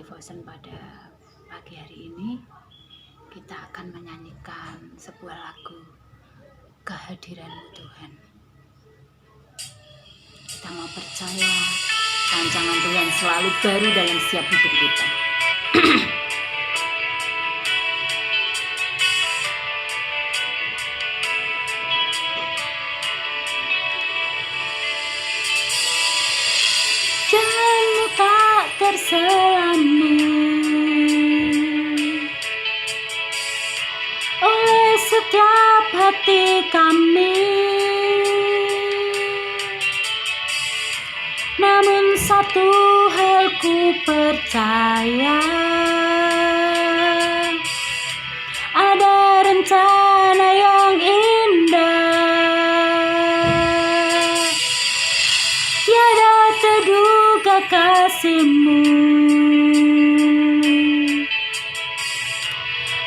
devotion pada pagi hari ini, kita akan menyanyikan sebuah lagu Kehadiran-Mu Tuhan. Kita mau percaya rancangan Tuhan selalu baru dalam setiap hidup kita. Janganmu tak terselami oleh setiap hati kami, namun satu hal ku percaya, ada rencana yang indah, tiada terduga kasih-Mu,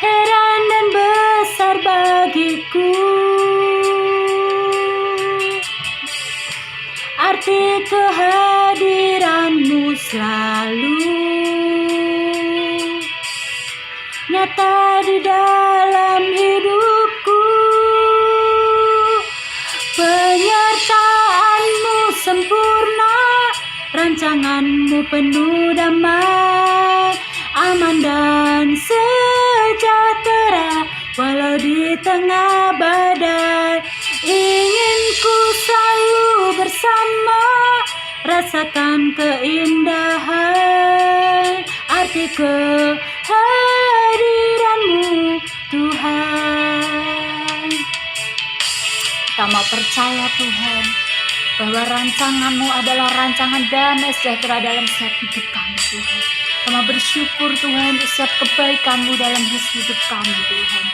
heran dan besar bagiku, arti kehadiran-Mu selalu nyata di dalam hidupku. Penyertaan-Mu sempurna, rancangan-Mu penuh damai, aman dan sejahtera walau di tengah badai. Ingin ku selalu bersama, rasakan keindahan arti kehadiran-Mu Tuhan. Kita mau percaya Tuhan bahwa rancangan-Mu adalah rancangan damai sejahtera dalam setiap hidup kami Tuhan. Kita mau bersyukur Tuhan untuk setiap kebaikan-Mu dalam hidup kami Tuhan.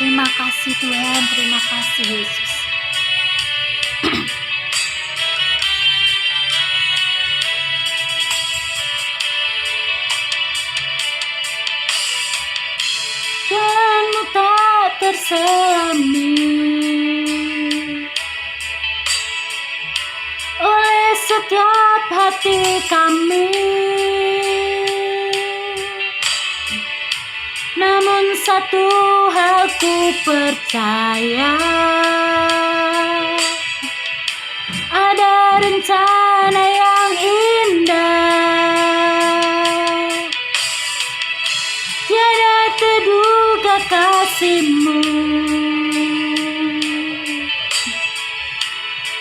Terima kasih Tuhan, terima kasih Yesus. Jangan-Mu tak terselami oleh setiap hati kami, namun satu hal ku percaya, ada rencana yang indah, tiada terduga kasih-Mu,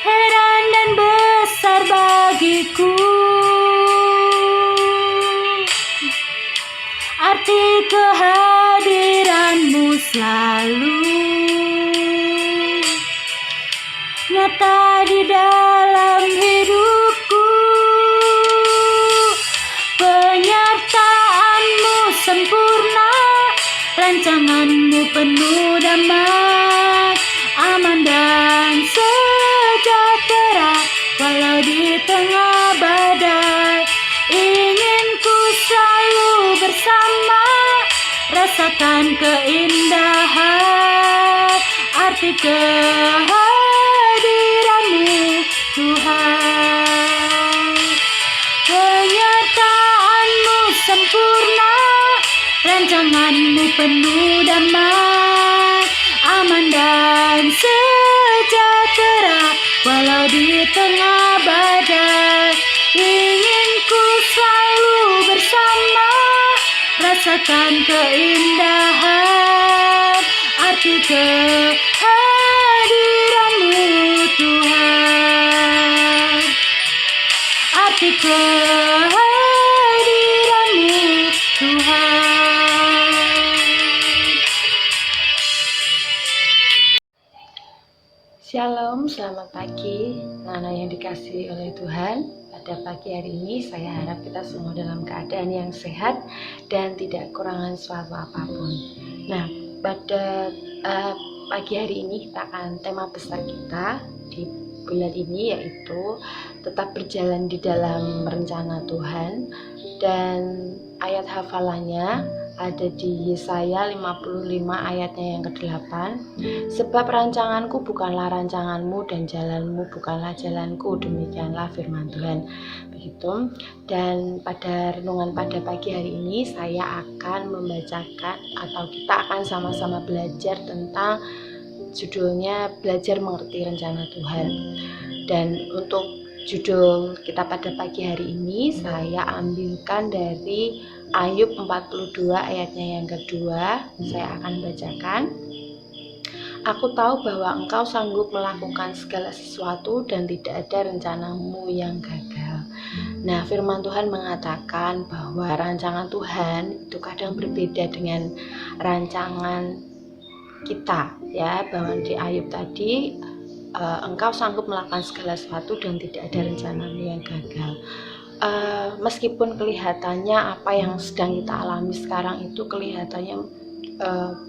heran dan besar bagiku, arti kehadiran-Mu selalu nyata di dalam hidupku. Penyertaan-Mu sempurna, rancangan-Mu penuh damai, aman dan sejahtera walau di tengah badai. Ingin ku selalu bersama, rasakan keindahan arti kehadiran-Mu Tuhan. Penyertaan-Mu sempurna, rancangan-Mu penuh damai, aman dan sejahtera walau di tengah badai. Ingin ku selalu bersama, rasakan keindahan arti kehadiran-Mu Tuhan, arti kehadiran-Mu Tuhan. Shalom, selamat pagi anak-anak yang dikasihi oleh Tuhan. Pada pagi hari ini saya harap kita semua dalam keadaan yang sehat dan tidak kekurangan suatu apapun. Nah, pada pagi hari ini kita akan tema besar kita di bulan ini yaitu tetap berjalan di dalam rencana Tuhan, dan ayat hafalannya ada di Yesaya 55 ayatnya yang ke-8. Sebab rancanganku bukanlah rancanganmu dan jalanmu bukanlah jalanku, demikianlah firman Tuhan. Begitu. Dan pada renungan pada pagi hari ini saya akan membacakan atau kita akan sama-sama belajar tentang judulnya belajar mengerti rencana Tuhan. Dan untuk judul kita pada pagi hari ini saya ambilkan dari Ayub 42 ayatnya yang kedua. Saya akan bacakan. Aku tahu bahwa engkau sanggup melakukan segala sesuatu dan tidak ada rencanamu yang gagal. Nah, firman Tuhan mengatakan bahwa rancangan Tuhan itu kadang berbeda dengan rancangan kita, ya. Bahwa di Ayub tadi engkau sanggup melakukan segala sesuatu dan tidak ada rencanamu yang gagal. Meskipun kelihatannya apa yang sedang kita alami sekarang itu kelihatannya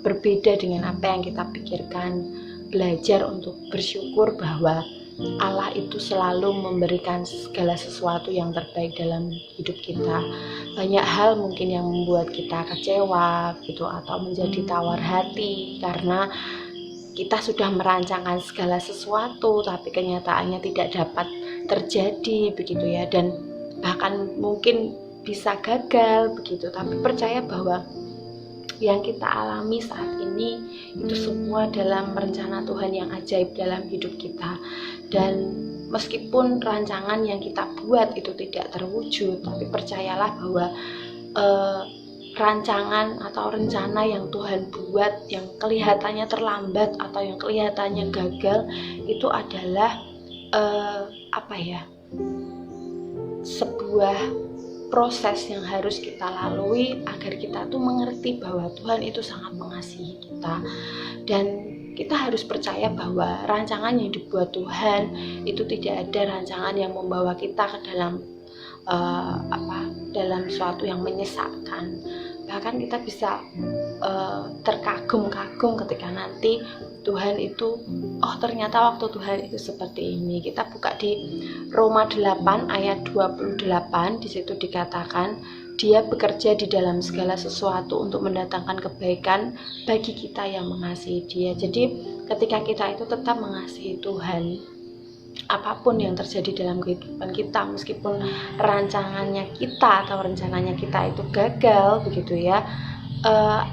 berbeda dengan apa yang kita pikirkan, belajar untuk bersyukur bahwa Allah itu selalu memberikan segala sesuatu yang terbaik dalam hidup kita. Banyak hal mungkin yang membuat kita kecewa gitu atau menjadi tawar hati karena kita sudah merancangkan segala sesuatu tapi kenyataannya tidak dapat terjadi begitu ya, dan bahkan mungkin bisa gagal begitu. Tapi percaya bahwa yang kita alami saat ini itu semua dalam rencana Tuhan yang ajaib dalam hidup kita. Dan meskipun rancangan yang kita buat itu tidak terwujud, tapi percayalah bahwa rancangan atau rencana yang Tuhan buat yang kelihatannya terlambat atau yang kelihatannya gagal itu adalah sebuah proses yang harus kita lalui agar kita tuh mengerti bahwa Tuhan itu sangat mengasihi kita. Dan kita harus percaya bahwa rancangan yang dibuat Tuhan itu tidak ada rancangan yang membawa kita ke dalam dalam suatu yang menyesakkan. Bahkan kita bisa terkagum-kagum ketika nanti Tuhan itu, ternyata waktu Tuhan itu seperti ini. Kita buka di Roma 8 ayat 28, di situ dikatakan Dia bekerja di dalam segala sesuatu untuk mendatangkan kebaikan bagi kita yang mengasihi Dia. Jadi ketika kita itu tetap mengasihi Tuhan, apapun yang terjadi dalam kehidupan kita, meskipun rancangannya kita atau rencananya kita itu gagal begitu ya,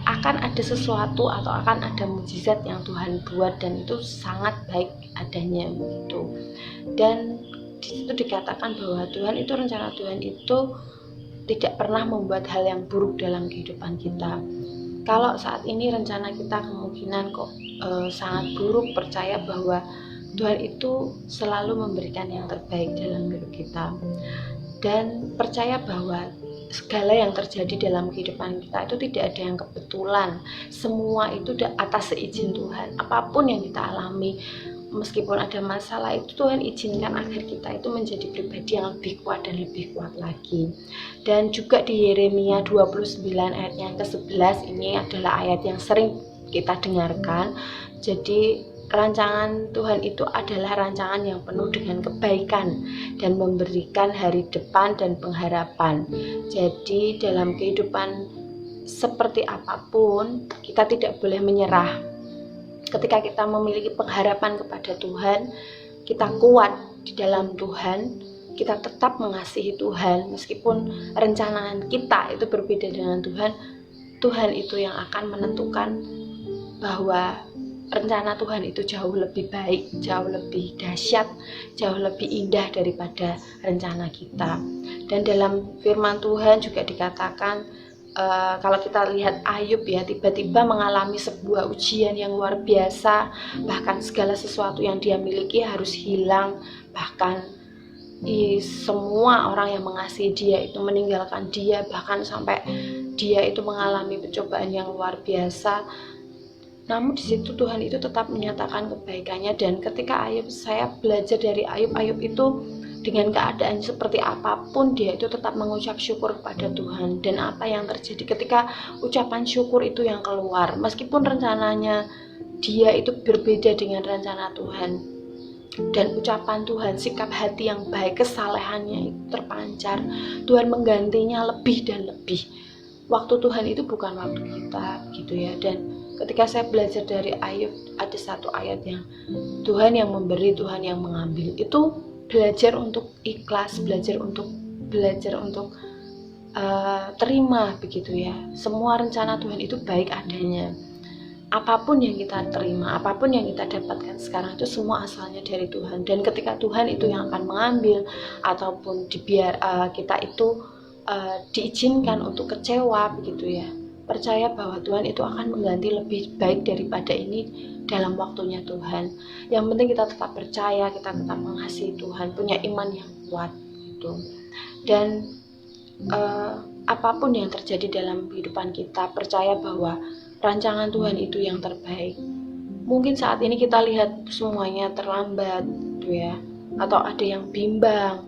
akan ada sesuatu atau akan ada mukjizat yang Tuhan buat dan itu sangat baik adanya begitu. Dan di situ dikatakan bahwa Tuhan itu, rencana Tuhan itu tidak pernah membuat hal yang buruk dalam kehidupan kita. Kalau saat ini rencana kita kemungkinan kok sangat buruk, percaya bahwa Tuhan itu selalu memberikan yang terbaik dalam hidup kita. Dan percaya bahwa segala yang terjadi dalam kehidupan kita itu tidak ada yang kebetulan. Semua itu atas seizin Tuhan. Apapun yang kita alami, meskipun ada masalah, itu Tuhan izinkan agar kita itu menjadi pribadi yang lebih kuat dan lebih kuat lagi. Dan juga di Yeremia 29 ayat yang ke-11, ini adalah ayat yang sering kita dengarkan. Jadi rancangan Tuhan itu adalah rancangan yang penuh dengan kebaikan dan memberikan hari depan dan pengharapan. Jadi dalam kehidupan seperti apapun, kita tidak boleh menyerah. Ketika kita memiliki pengharapan kepada Tuhan, kita kuat di dalam Tuhan, kita tetap mengasihi Tuhan. Meskipun rencana kita itu berbeda dengan Tuhan, Tuhan itu yang akan menentukan bahwa rencana Tuhan itu jauh lebih baik, jauh lebih dahsyat, jauh lebih indah daripada rencana kita. Dan dalam firman Tuhan juga dikatakan, kalau kita lihat Ayub ya, tiba-tiba mengalami sebuah ujian yang luar biasa, bahkan segala sesuatu yang dia miliki harus hilang, bahkan semua orang yang mengasihi dia itu meninggalkan dia, bahkan sampai dia itu mengalami pencobaan yang luar biasa. Namun di situ Tuhan itu tetap menyatakan kebaikannya. Dan ketika saya belajar dari Ayub itu dengan keadaan seperti apapun, dia itu tetap mengucap syukur kepada Tuhan. Dan apa yang terjadi ketika ucapan syukur itu yang keluar, meskipun rencananya dia itu berbeda dengan rencana Tuhan, dan ucapan Tuhan, sikap hati yang baik, kesalehannya itu terpancar, Tuhan menggantinya lebih dan lebih. waktu Tuhan itu bukan waktu kita gitu ya. Dan ketika saya belajar dari Ayub, ada satu ayat yang Tuhan yang memberi, Tuhan yang mengambil. Itu belajar untuk ikhlas, belajar untuk terima begitu ya. Semua rencana Tuhan itu baik adanya. Apapun yang kita terima, apapun yang kita dapatkan sekarang itu semua asalnya dari Tuhan. Dan ketika Tuhan itu yang akan mengambil ataupun kita itu diizinkan untuk kecewa begitu ya, percaya bahwa Tuhan itu akan mengganti lebih baik daripada ini dalam waktunya Tuhan. Yang penting kita tetap percaya, kita tetap mengasihi Tuhan, punya iman yang kuat gitu. Dan apapun yang terjadi dalam kehidupan kita, percaya bahwa rancangan Tuhan itu yang terbaik. Mungkin saat ini kita lihat semuanya terlambat gitu ya, atau ada yang bimbang,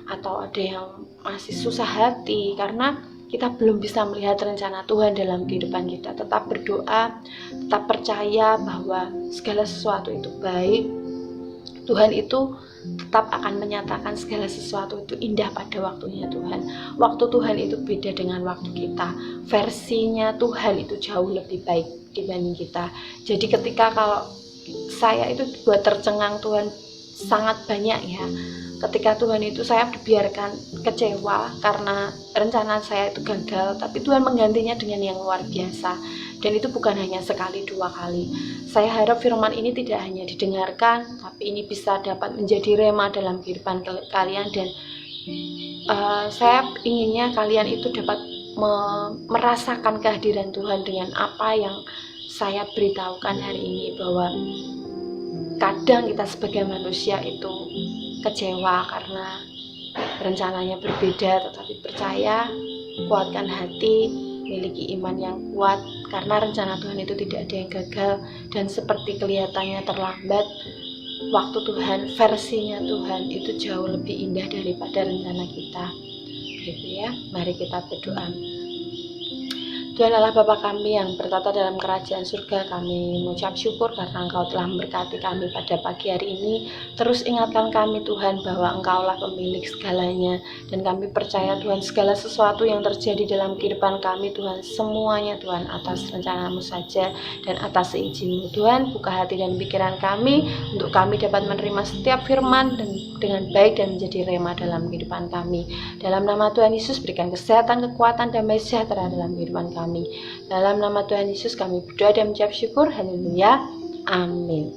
atau ada yang masih susah hati karena kita belum bisa melihat rencana Tuhan dalam kehidupan kita. Tetap berdoa, tetap percaya bahwa segala sesuatu itu baik. Tuhan itu tetap akan menyatakan segala sesuatu itu indah pada waktunya Tuhan. Waktu Tuhan itu beda dengan waktu kita. Versinya Tuhan itu jauh lebih baik dibanding kita. Jadi ketika kalau saya itu buat tercengang Tuhan sangat banyak ya. Ketika Tuhan itu saya dibiarkan kecewa karena rencana saya itu gagal, tapi Tuhan menggantinya dengan yang luar biasa. Dan itu bukan hanya sekali dua kali. Saya harap firman ini tidak hanya didengarkan, tapi ini bisa dapat menjadi rema dalam kehidupan kalian. Dan saya inginnya kalian itu dapat merasakan kehadiran Tuhan dengan apa yang saya beritahukan hari ini, bahwa kadang kita sebagai manusia itu kecewa karena rencananya berbeda, tetapi percaya, kuatkan hati, miliki iman yang kuat, karena rencana Tuhan itu tidak ada yang gagal. Dan seperti kelihatannya terlambat, waktu Tuhan, versinya Tuhan itu jauh lebih indah daripada rencana kita gitu ya. Mari kita berdoa. Tuhan Allah Bapa kami yang bertata dalam kerajaan surga, kami mengucap syukur karena Engkau telah memberkati kami pada pagi hari ini. Terus ingatkan kami Tuhan bahwa Engkaulah pemilik segalanya, dan kami percaya Tuhan segala sesuatu yang terjadi dalam kehidupan kami Tuhan, semuanya Tuhan atas rencana-Mu saja dan atas seizin-Mu. Tuhan, buka hati dan pikiran kami untuk kami dapat menerima setiap firman dan dengan baik dan menjadi rema dalam kehidupan kami. Dalam nama Tuhan Yesus, berikan kesehatan, kekuatan, damai sejahtera dalam kehidupan kami. Dalam nama Tuhan Yesus kami berdoa dan mengucap syukur. Haleluya. Amin.